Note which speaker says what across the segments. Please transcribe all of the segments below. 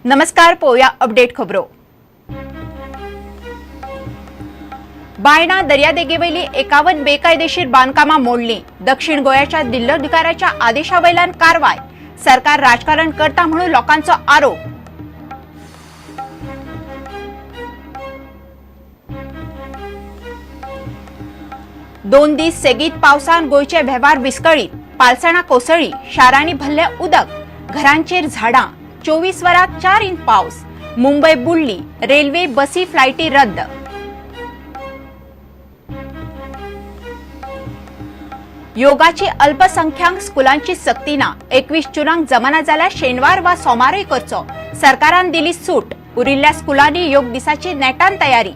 Speaker 1: नमस्कार, पोया अपडेट खबरो। बायणा दर्यादेगेवयली 51 बेकायदेशीर बांधकामां मोडली। दक्षिण गोंयाच्या जिल्हाधिकाऱ्याच्या आदेशावयल्यान कारवाय। सरकार राजकारण करता म्हणून लोकांचो आरोप। दोन दीस सेगीत पावसान गोयचे वेव्हार विस्कळीत। पालसणा कोसळ्ळी, शारांनी भरले उदक, घरांचेर झाडां। 24 वरांत 4 इंच पावस। मुंबई बुडली, रेल्वे बसी फ्लायटी रद्द। योगाची अल्पसंख्याक स्कुलांची सक्ती ना। 21 जूनाक जमना जाल्यार शेनवार वा सोमारूय करचो। सरकारान दिली सूट। उरिल्ल्या स्कुलांनी योग दिसाची नेटान तयारी।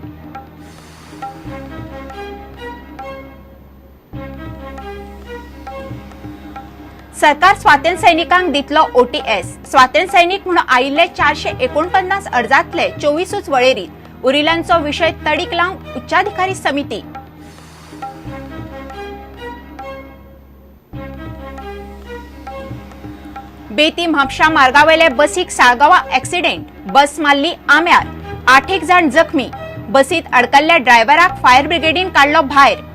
Speaker 1: सरकार स्वातंत्र्य सैनिकांक दितलो OTS। स्वातंत्र्य सैनिक म्हणून आयिल्ले 449 अर्जांतले 24 वळेरीत। उरिल्ल्यांचो विशय तडीक लावंक उच्चाधिकारी समिती। बेती म्हापशा मार्गावेले बसीक साळगांवा ॲक्सिडेंट। बस मारली आम्यार, 8 जण जखमी। बसीत अडकल्ल्या ड्रायव्हराक फायर ब्रिगेडीन काडलो भायर।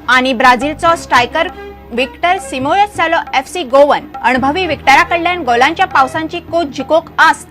Speaker 1: आणि ब्राझीलचो स्ट्रायकर विक्टर सिमोयस जालो FC गोवन। अणभवी विक्टराकडल्यान गोलांच्या पावसांची कोच जिखोवंक आस्त।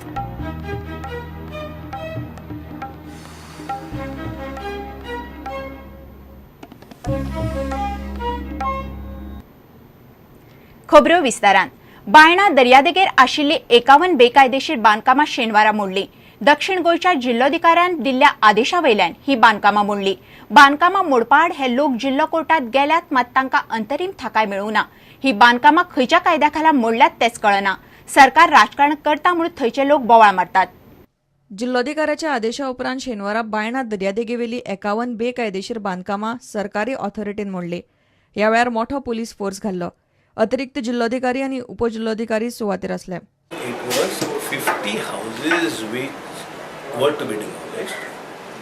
Speaker 1: खबरो विस्तारान। बायणा दर्यादेगेर आशिल्ली 51 बेकायदेशीर बांधकामां शेनवारा मोडली। दक्षिण गोंयच्या जिल्लोधिकाऱ्यान दिल्ल्या आदेशावयल्यान ही बांधकामां मोडली। बांधकामां मोडपाआड हे लोक जिल्लो कोर्टात गेल्यात, मात तांकां अंतरीम थाकाय मेळूना। ही बांधकामां खंयच्या कायद्याखाला मोडल्यात तेच कळना। सरकार राजकारण करता म्हणून थंयचे लोक बोवाळ मारतात।
Speaker 2: जिल्लोधिकाऱ्याच्या आदेशा उपरांत शेनवारा बायणा दर्यादेगेवेली 51 बेकायदेशीर बांधकामां सरकारी ऑथॉरिटीन मोडली। ह्या वेळार मोठो पोलीस फोर्स घाल्लो। अतिरिक्त जिल्लोधिकारी आणि उपजिल्लोधिकारी सुवातेर आसले।
Speaker 3: It was 50 houses which were to be demolished.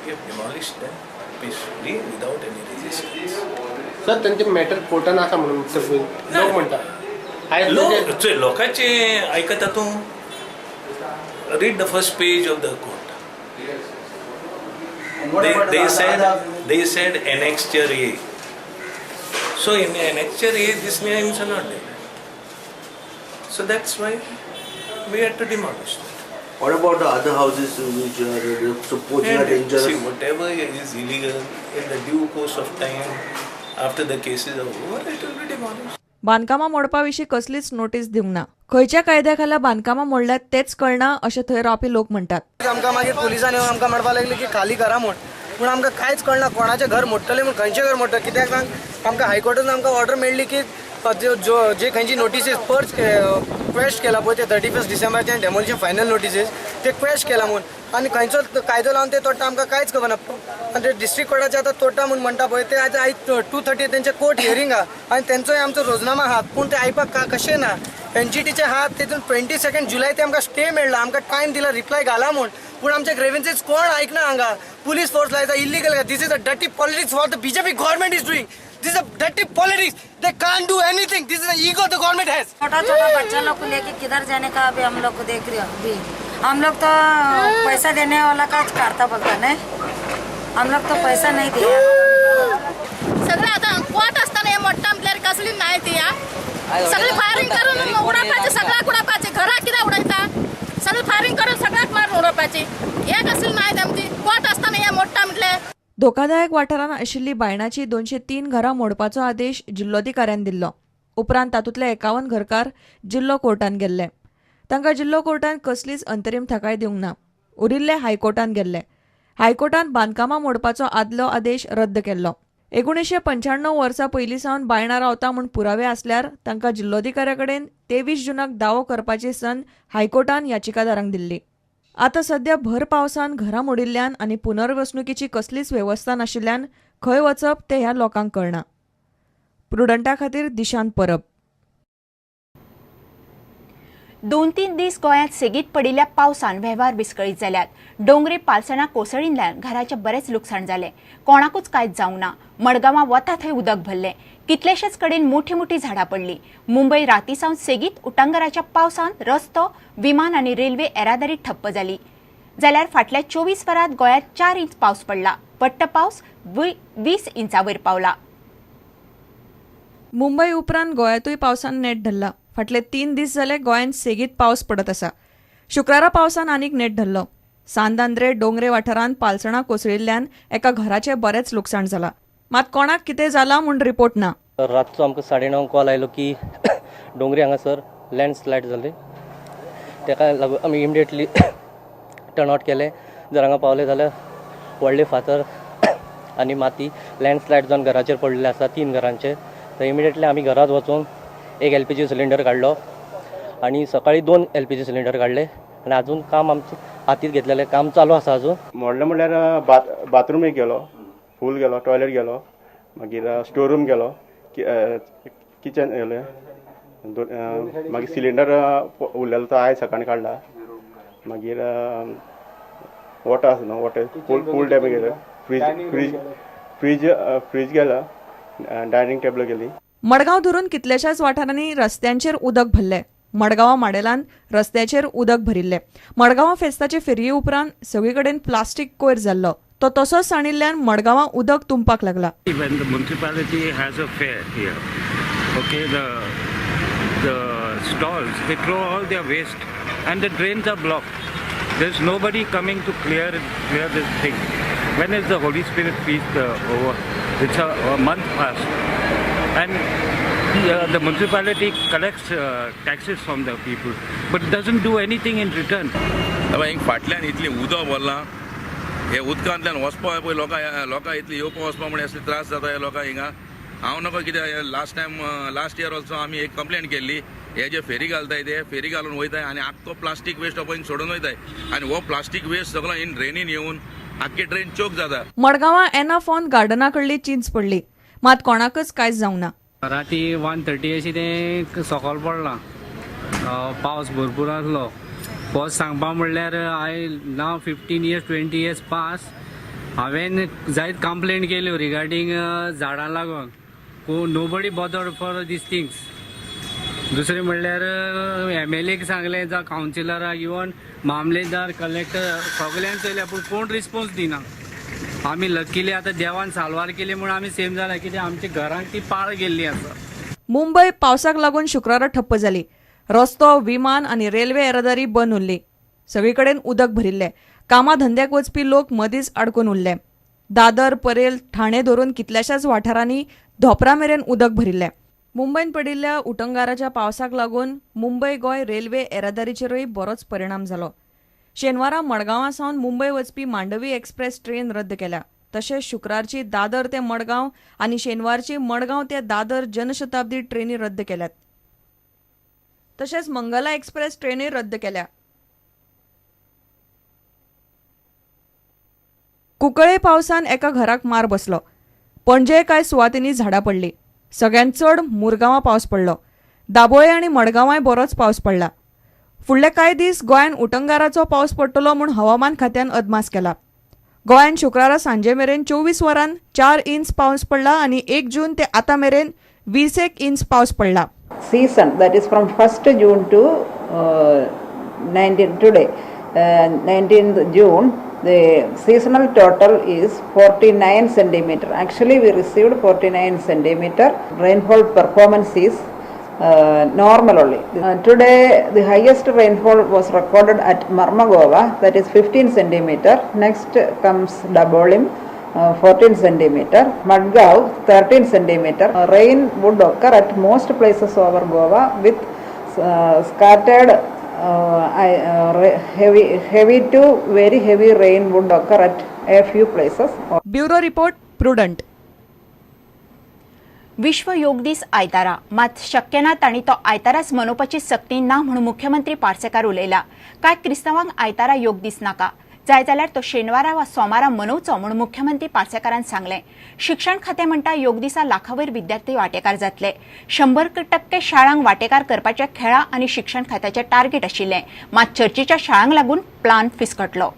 Speaker 3: We have demolished them peacefully without any resistance.
Speaker 4: Sir त्यांचे मॅटर कोर्टान आसा म्हणून लोक म्हणटा
Speaker 3: लोकांचे ऐकता तूं read the first page of the court. They said annexure A. So in annexure A this names are not there. So that's why we had to demolish them.
Speaker 5: What about the other houses which are supposedly dangerous?
Speaker 3: See, whatever is illegal, in the due course of time, after the cases are over, it will be demolished.
Speaker 2: बांधकामां मोडपाविशीं कसलीच notice दिवंक ना। खंयच्या कायद्याखाला बांधकामां मोडल्यात तेच कळना अशें थंय रावपी लोक म्हणटात।
Speaker 6: आमकां मागीर पुलिसान येवन आमकां म्हणपाक लागले की खाली करा म्हूण, पूण आमकां कांयच कळना कोणाचें घर मोडटलें म्हूण, खंयचें घर मोडटलें। कित्याक सांग, आमकां हायकोर्टान आमकां ऑर्डर मेळ्ळी की जे खंयची नोटिसीस पर्च क्वेश केला पळय ते 31 डिसेंबरचे डेमोलिशन फायनल नोटिसीस ते क्वेश केला म्हूण, आनी खंयचो कायदो लावन ते तोडटा आमकां कांयच खबर ना। आनी ते डिस्ट्रिक्ट कोर्टाचे आतां तोडटा म्हूण म्हणटा पळय ते आयज 2:30 तेंचे कोर्ट हियरींग आहा आनी तेंचोय आमचो रोजनामा आहा, पूण ते आयकपाक कशें ना। NGTचे आहात तेतून 22 जुलय ते आमकां स्टे मेळ्ळा, आमकां टायम दिला रिप्लाय घाला म्हूण, पूण आमचे ग्रेव्हन्सीस कोण आयकना। हांगा पुलीस फोर्स लायता illegal. This is a dirty politics what the BJP government is doing. This is a dirty politics. They can't do anything. This is the ego the government has.
Speaker 7: छोटा छोटा बच्चा लोग को लेके किधर जाने का अभी हम लोग को देख रहे हो। अभी हम लोग तो पैसा देने वाला का करता बोलता नहीं, हम लोग तो पैसा नहीं दिया।
Speaker 8: सगळे आता कोर्ट असताना हे मोठा म्हटल्यार कसली नाही ती या सगळे फायरिंग करून उडापाचे, सगळा उडापाचे, घरा किती उडायचा सगळे फायरिंग करून सगळ्यात मारून उडापाचे। हे कसली नाही आमची कोर्ट असताना हे मोठा म्हटले।
Speaker 2: धोकादायक वाठारांत आशिल्ली बायणाची 203 घरां मोडपाचो आदेश जिल्लोधिकाऱ्यान दिल्लो। उपरांत तातूंतले 51 घरकार जिल्लो कोर्टान गेल्ले। तांकां जिल्लो कोर्टान कसलीच अंतरीम थाकाय दिवंक ना। उरिल्ले हायकोर्टान गेल्ले। हायकोर्टान बांदकामां मोडपाचो आदलो आदेश रद्द केल्लो। 1995 वर्सा पयलीं सावन बायणा रावता म्हूण पुरावे आसल्यार तांकां जिल्लोधिकाऱ्या कडेन 23 जूनाक दावो करपाची संद हायकोर्टान याचिकादारांक दिल्ली। आतां सध्या भर पावसान घरां मोडिल्ल्यान आनी पुनर्वसणुकीची कसलीच वेवस्था नाशिल्ल्यान खंय वचप ते ह्या लोकांक कळना। प्रुडंटा खातीर दिशांत परब।
Speaker 1: 2-3 दीस गोंयांत सेगीत पडिल्ल्या पावसान वेव्हार विस्कळीत जाल्यात. डोंगरी पालसणां कोसळिल्ल्यान घराचें बरेच लुकसाण जालें. कोणाकूच कांयच जावंक ना. मडगांवां वता थंय उदक भरलें. कितलेशेच कडेन मोठी झाडां पडलीं. मुंबय रातींसावन सेगीत उटंगराच्या पावसान रस्तो, विमान आनी रेल्वे येरादारी ठप्प जाली. जाल्यार फाटल्या 24 वरांत गोंयांत 4 इंच पावस पडला. पट्ट पावस 20 इंचावयर पावला.
Speaker 2: मुंबय उपरांत गोंयांतूय पावसान नेट धरला. फाटले 3 दीस जाले गोंयांत सेगीत पावस पडत आसा. शुक्रारा पावसान आनीक नेट धरलो. सांदांद्रे डोंगरे वाठारांत पालसणां कोसळिल्ल्यान एका घराचें बरेंच लुकसाण जालां. मात कोणाक कितें जालां म्हूण रिपोर्ट ना.
Speaker 9: रातचो आमकां 9:30 कॉल आयलो की डोंगरी हांगासर लँडस्लायड जाले. ताका लागून आमी इमिडिएटली टर्न आउट केले. जर हांगा पावले जाल्यार व्हडले फातर आनी माती लँडस्लायड जावन घराचेर पडलेले आसा 3 घरांचे. तर इमिडिएटली आमी घरांत वचून एक LPG सिलिंडर काडलो आनी सकाळी 2 LPG सिलिंडर काडले आनी अजून काम आमचें हातींत घेतलेलें काम चालू आसा अजून.
Speaker 10: मोडलें म्हणल्यार बाथरूम एक गेलो, पूल गेलो, टॉयलेट गेलो, मागीर स्टोर रूम गेलो, किचन गेलें, मागीर सिलिंडर उरलेलो तो आयज सकाळीं काडला. मागीर वॉटर आसा न्हू, वॉटर पूल डॅमेज गेलो, फ्रीज गेलो, डायनिंग टेबल गेली.
Speaker 2: मडगांव धरून कितल्याशाच वाठारांनी रस्त्यांचेर उदक भरलें. मडगांवां माडेलान रस्त्याचेर उदक भरिल्लें. मडगांवां फेस्ताचे फेरये उपरांत सगळे कडेन प्लास्टीक कोयर जाल्लो. तो तसोच साणिल्ल्यान मडगांवां उदक तुंबपाक लागला.
Speaker 11: When the municipality has a fair here, okay, the stalls, they throw all their waste and the drains are blocked. There's nobody coming to clear this thing. When is the Holy Spirit feast over? It's a month past, and the municipality collects taxes from the people, but doesn't do anything in return.
Speaker 12: हिंग फाटल्यान इतली उदक भरलां, हे उदकांतल्यान वचपा पळय लोकां इतली येवपा वचपा म्हण असले त्रास जाता ह्या लोकांक हिंगा. हांव नको कितें लास्ट इयर ऑल्सो आमी एक कंप्लेंट केल्ली. हे जे फेरी घालताय ते फेरी घालून वयताय आनी आख्खो प्लास्टीक वेस्ट हो सोडून वयताय आनी हो प्लास्टीक वेस्ट सगळो इन ड्रेनीन येवन आख्खी ड्रेन चोक जाता.
Speaker 2: मडगांवां एनाफॉन गार्डना कडली चिंच पडली. मात कोणाकच कांयच जावंक ना.
Speaker 13: राती 1:30 अशी ते सकयल पडलां. पावस भरपूर आसलो. फर्स्ट सांगपा म्हणल्यार I now 15 years 20 years pass हांवें जायत कंप्लेंट केल्यो रिगार्डींग झाडां लागून. Nobody bothered for these things. दुसरें म्हणल्यार MLAक सांगलें जावं कावन्सिलराक इवन मामलेदार कलेक्टर सगळ्यांक चयल्या पूण कोण रिस्पॉन्स दिना. आमी लकीली आतां देवान साल्वार केली म्हणून आमी सेम जाला कित्याक आमच्या घरांक ती पाळ गेल्ली आसा.
Speaker 2: मुंबय पावसाक लागून शुक्रारा ठप्प जाली. रस्तो, विमान आनी रेल्वे येरादारी बंद उरली. सगळे कडेन उदक भरिल्लें. कामा धंद्याक वचपी लोक मदींच अडकून उरले. दादर, परेल, ठाणे धरून कितल्याशाच वाठारांनी धोपरा मेरेन उदक भरिल्लें. मुंबयन पडिल्ल्या उटंगाराच्या पावसाक लागून मुंबय गोंय रेल्वे येरादारीचेरूय बरोच परिणाम जालो. शेनवारा मडगांवां सावन मुंबय वचपी मांडवी एक्सप्रेस ट्रेन रद्द केल्या. तशेंच शुक्रारची दादर ते मडगांव आनी शेनवारची मडगांव ते दादर जनशताब्दी ट्रेनी रद्द केल्यात. तशेंच मंगला एक्सप्रेस ट्रेनूय रद्द केल्या. कुंकळे पावसान एका घराक मार बसलो. पणजे कांय सुवातींनी झाडां पडलीं. सगळ्यांत चड मुरगांवां पावस पडलो. दाबोळे आनी मडगांवांय बरोच पावस पडला. फुडले कांय दीस गोंयांत उटंगाराचो पावस पडटलो म्हूण हवामान खात्यान अदमास केला. गोंयांत शुक्रारा सांजे मेरेन 24 वरांत 4 इंच पावस पडला आनी 1 जून ते आतां मेरेन 21 इंच पावस पडला.
Speaker 14: Season, that is from 1st June to 19th June, the seasonal total is 49 centimeter. Actually, we received 49 centimeter. Rainfall performance is normal only. Today, the highest rainfall was recorded at Marmagova, that is 15 centimeter. Next comes Dabolim, 14 centimeter. Madgaon 13 centimeter. Rain would occur at most places over Goa with scattered heavy to very heavy rain would occur at a few places.
Speaker 2: Bureau report prudent.
Speaker 1: विश्व योग दीस आयतारा. मात शक्य ना तांणी तो आयताराच मनोवपाची सक्ती ना म्हणून मुख्यमंत्री पार्सेकार उलयला. कांय क्रिस्तांवांक आयतारा योग दीस नाका. जाय जाल्यार तो शेनवारा वा सोमारा मनवचो म्हूण मुख्यमंत्री पार्सेकारान सांगलें. शिक्षण खातें म्हणटा योग दिसा लाखावयर विद्यार्थी वांटेकार जातले. 100% शाळांक वांटेकार करपाचे खेळा आनी शिक्षण खात्याचें टार्गेट आशिल्लें, मात चर्चीच्या शाळांक लागून प्लान फिसकटलो.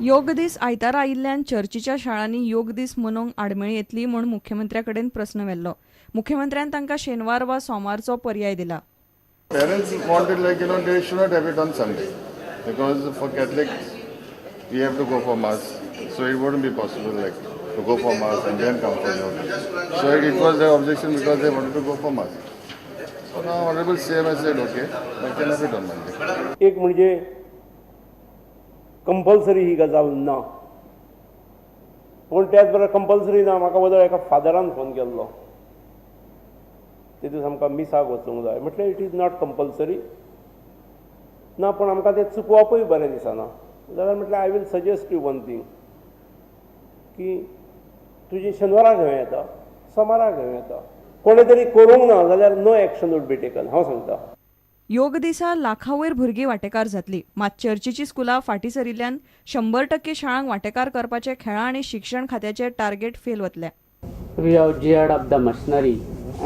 Speaker 2: योग दीस आयतारा आयिल्ल्यान चर्चीच्या शाळांनी योग दीस मनोवंक आडमेळी येतली म्हूण मुख्यमंत्र्याकडेन प्रस्न वेल्लो. मुख्यमंत्र्यान तांकां शेनवार वा सोमारचो पर्याय दिला.
Speaker 15: Parents wanted they should not have it on Sunday because for Catholics we have to go for mass, so it wouldn't be possible to go for mass and then come for yoga. So it was their objection because they wanted to go for mass. So now Honorable CM has said okay, I can have it on Monday.
Speaker 16: एक म्हणजे compulsory ही गजाल ना, पण त्याच बरोबर compulsory ना. म्हाका बदल एका फादरान फोन केल्लो, ते दीस आमकां मिसाक वचूंक जाय म्हटल्यार इट इज नॉट कंपल्सरी ना, पण आमकां तें चुकोवपूय बरें दिसना. जाल्यार म्हटल्यार I will suggest you one thing की तुजी शेनवारा घेवं येता, सोमारा घेवं येता, कोणे तरी करूंक ना जाल्यार no action would be taken. हांव सांगता
Speaker 2: योग दिसा लाखावयर भुरगीं वांटेकार जातली, मात चर्चीची स्कुलां फाटीं सरिल्ल्यान 100% शाळांक वांटेकार करपाचे खेळा आनी शिक्षण खात्याचे टार्गेट फेल वतले.
Speaker 13: We have geared up the machinery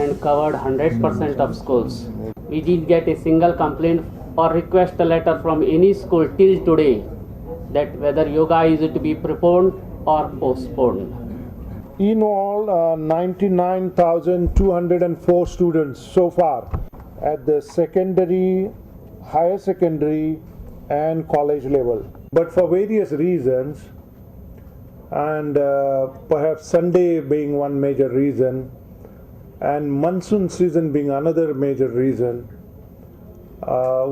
Speaker 13: and covered 100% of schools. We didn't get a single complaint or request a letter from any school till today that whether yoga is to be preponed or postponed.
Speaker 17: In all, 99,204 students so far at the secondary, higher secondary and college level. But for various reasons, and perhaps Sunday being one major reason and monsoon season being another major reason,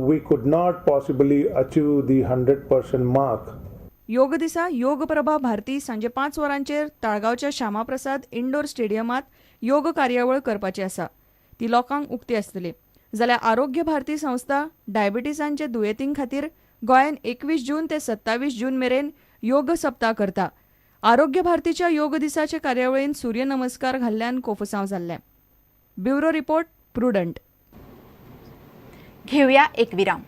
Speaker 17: we could not possibly achieve the 100% mark.
Speaker 2: योग दिसा योग प्रभा भारती सांजे 5 वरांचेर ताळगांवच्या Shyamaprasad indoor स्टेडियमात योग कार्यावळ करपाची आसा. ती लोकांक उक्ती आसतली. जाल्यार आरोग्य भारती संस्था डायबिटीसांचे दुयेंतीं खातीर गोंयान 21 जून ते 27 जून मेरेन योग सप्ताह करता. आरोग्य भारतीच्या योग दिसाचे कार्यावळीन सूर्य नमस्कार घाल्ल्यान कोफसांव जाल्ले. Bureau report prudent.
Speaker 1: घेऊया एक विराम.